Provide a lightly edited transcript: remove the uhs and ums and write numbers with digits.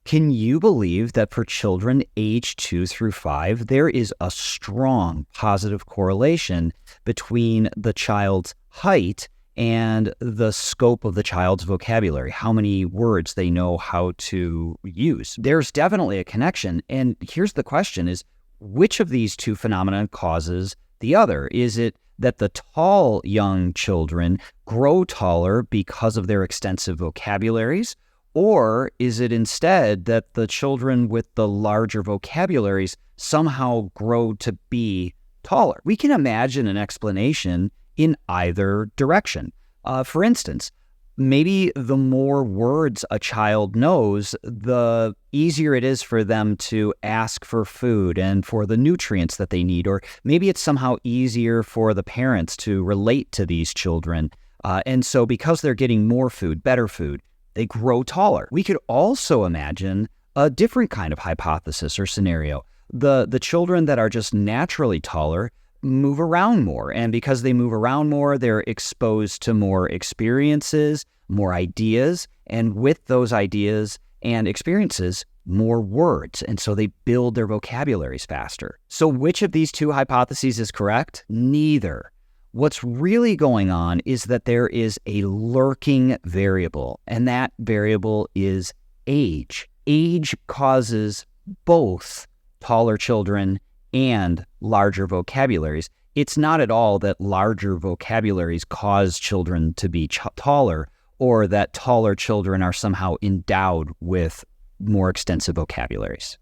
Can you believe that for children age 2 through 5, there is a strong positive correlation between the child's height and the scope of the child's vocabulary, how many words they know how to use? There's definitely a connection. And here's the question is, which of these two phenomena causes the other? Is it that the tall young children grow taller because of their extensive vocabularies? Or is it instead that the children with the larger vocabularies somehow grow to be taller? We can imagine an explanation in either direction. For instance, maybe the more words a child knows, the easier it is for them to ask for food and for the nutrients that they need. Or maybe it's somehow easier for the parents to relate to these children. And so because they're getting more food, better food, they grow taller. We could also imagine a different kind of hypothesis or scenario. The children that are just naturally taller move around more. And because they move around more, they're exposed to more experiences, more ideas. And with those ideas and experiences, more words. And so they build their vocabularies faster. So which of these two hypotheses is correct? Neither. What's really going on is that there is a lurking variable, and that variable is age. Age causes both taller children and larger vocabularies. It's not at all that larger vocabularies cause children to be taller, or that taller children are somehow endowed with more extensive vocabularies.